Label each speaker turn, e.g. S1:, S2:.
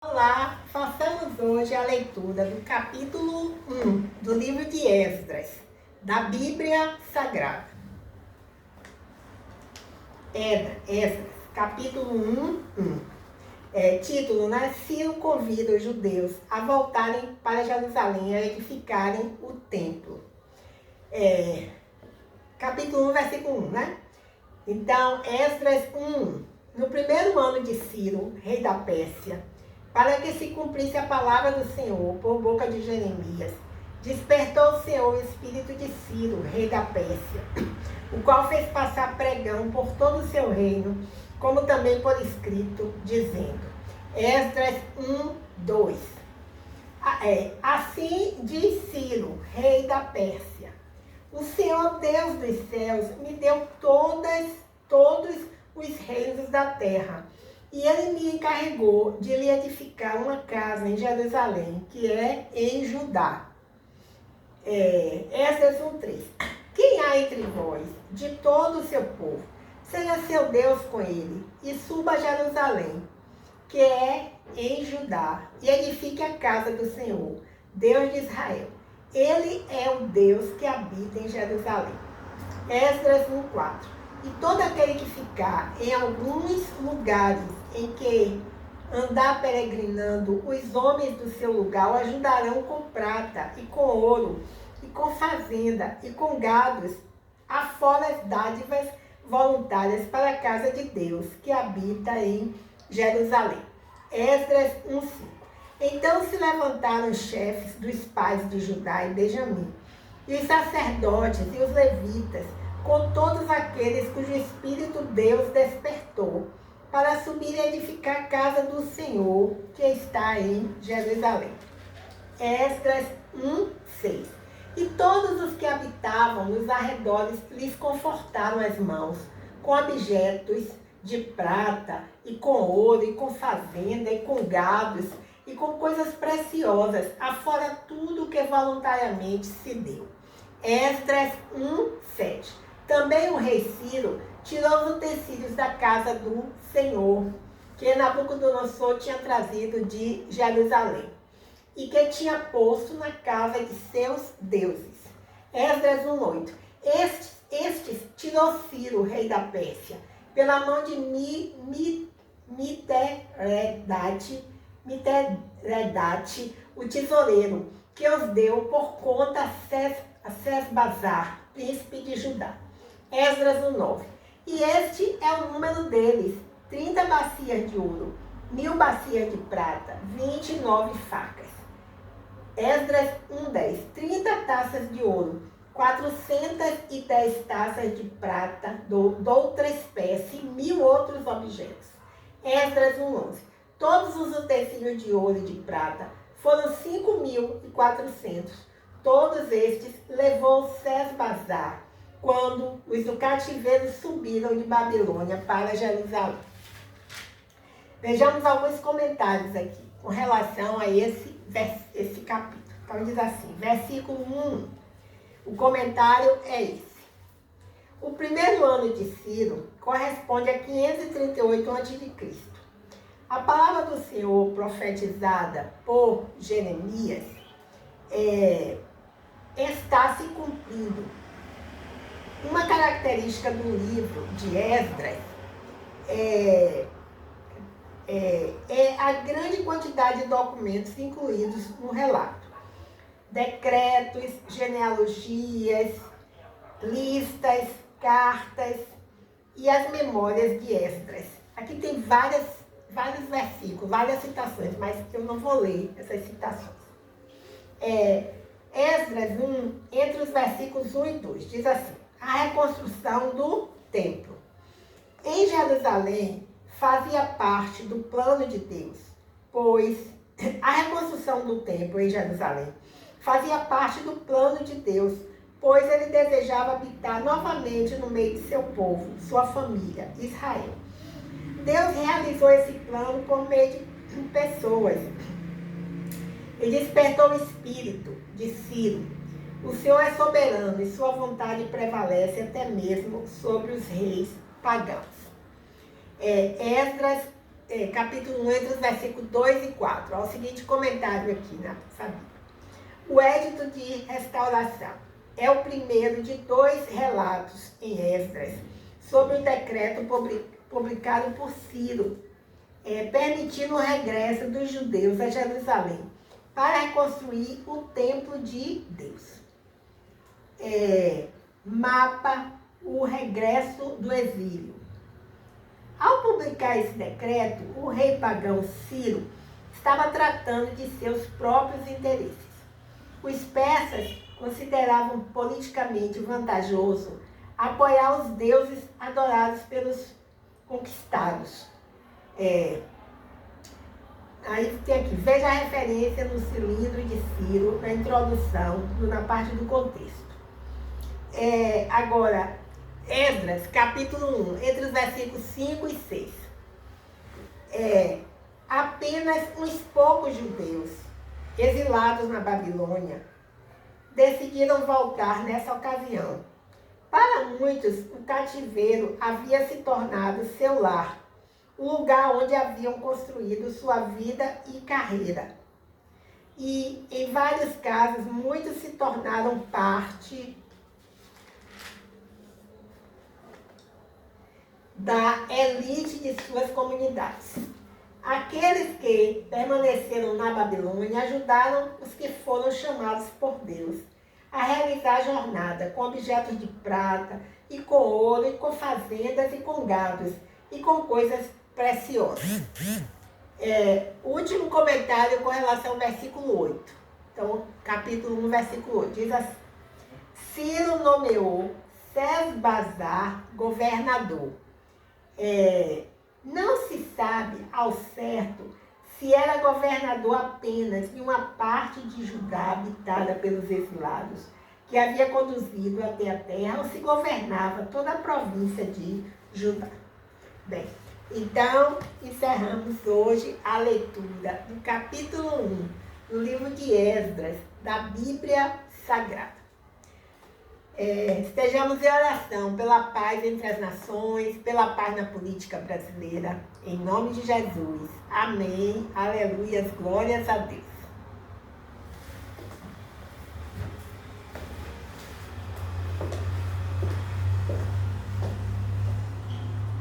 S1: Olá, façamos hoje a leitura do capítulo 1 do livro de Esdras, da Bíblia Sagrada. Esdras, capítulo 1. Título, né? Ciro convida os judeus a voltarem para Jerusalém e a edificarem o templo. Capítulo 1, versículo 1, né? Então, Esdras 1. No primeiro ano de Ciro, rei da Pérsia, para que se cumprisse a palavra do Senhor por boca de Jeremias, despertou o Senhor o espírito de Ciro, rei da Pérsia, o qual fez passar pregão por todo o seu reino, como também por escrito, dizendo, Esdras 1:2. Assim diz Ciro, rei da Pérsia, o Senhor Deus dos céus me deu todos os reinos da terra, e ele me encarregou de lhe edificar uma casa em Jerusalém, que é em Judá. Esdras 1:3. Quem há entre vós, de todo o seu povo, seja seu Deus com ele, e suba a Jerusalém, que é em Judá, e edifique a casa do Senhor, Deus de Israel. Ele é o Deus que habita em Jerusalém. Esdras 1:4. E todo aquele que ficar em alguns lugares em que andar peregrinando, os homens do seu lugar o ajudarão com prata e com ouro, e com fazenda e com gados, afora as dádivas voluntárias para a casa de Deus, que habita em Jerusalém. Esdras 1:5. Então se levantaram os chefes dos pais de Judá e Benjamim, e os sacerdotes e os levitas, com todos aqueles cujo espírito Deus despertou, para subir e edificar a casa do Senhor, que está em Jerusalém. Esdras 1:6. E todos os que habitavam nos arredores lhes confortaram as mãos, com objetos de prata, e com ouro, e com fazenda, e com gados, e com coisas preciosas, afora tudo que voluntariamente se deu. Esdras 1:7. Também o rei Ciro tirou os utensílios da casa do Senhor, que Nabucodonosor tinha trazido de Jerusalém, e que tinha posto na casa de seus deuses. Esdras 1:8. Estes tirou Ciro, rei da Pérsia, pela mão de Miteredate, o tesoureiro, que os deu por conta a Sesbazar, príncipe de Judá. Esdras 1:9. E este é o número deles: 30 bacias de ouro, 1000 bacias de prata, 29 facas. Esdras 1:10. 30 taças de ouro, 410 taças de prata, de outra espécie, e 1000 outros objetos. Esdras 1:11. Todos os utensílios de ouro e de prata foram 5.400. Todos estes levou Sesbazar, quando os do cativeiro subiram de Babilônia para Jerusalém. Vejamos alguns comentários aqui com relação a esse capítulo. Então diz assim, versículo 1, o comentário é esse. O primeiro ano de Ciro corresponde a 538 a.C. A palavra do Senhor profetizada por Jeremias está se cumprindo. Uma característica do livro de Esdras é a grande quantidade de documentos incluídos no relato. Decretos, genealogias, listas, cartas e as memórias de Esdras. Aqui tem vários versículos, várias citações, mas eu não vou ler essas citações. Esdras 1, entre os versículos 1 e 2, diz assim: a reconstrução do templo. Em Jerusalém fazia parte do plano de Deus, pois a reconstrução do templo em Jerusalém fazia parte do plano de Deus, pois ele desejava habitar novamente no meio de seu povo, sua família, Israel. Deus realizou esse plano por meio de pessoas. Ele despertou o espírito de Ciro. O Senhor é soberano e sua vontade prevalece até mesmo sobre os reis pagãos. Esdras capítulo 1, entre os versículos 2 e 4. Olha o seguinte comentário aqui na Bíblia. O Edito de Restauração é o primeiro de 2 relatos em Esdras sobre o decreto publicado por Ciro, permitindo o regresso dos judeus a Jerusalém para reconstruir o templo de Deus. Mapa o regresso do exílio. Ao publicar esse decreto, o rei pagão Ciro estava tratando de seus próprios interesses. Os persas consideravam politicamente vantajoso apoiar os deuses adorados pelos conquistados. Aí tem aqui, veja a referência no cilindro de Ciro, na introdução, na parte do contexto. Agora, Esdras, capítulo 1, entre os versículos 5 e 6. Apenas uns poucos judeus, exilados na Babilônia, decidiram voltar nessa ocasião. Para muitos, o cativeiro havia se tornado seu lar, o lugar onde haviam construído sua vida e carreira. E, em vários casos, muitos se tornaram parte da elite de suas comunidades. Aqueles que permaneceram na Babilônia ajudaram os que foram chamados por Deus a realizar a jornada com objetos de prata, e com ouro, e com fazendas, e com gados, e com coisas preciosas. Último comentário com relação ao versículo 8. Então, capítulo 1, versículo 8. Diz assim: Ciro nomeou Sesbazar governador. Não se sabe ao certo se era governador apenas de uma parte de Judá habitada pelos exilados, que havia conduzido até a terra, ou se governava toda a província de Judá. Bem, então encerramos hoje a leitura do capítulo 1 do livro de Esdras, da Bíblia Sagrada. Estejamos em oração pela paz entre as nações, pela paz na política brasileira, em nome de Jesus. Amém. Aleluia. Glórias a Deus.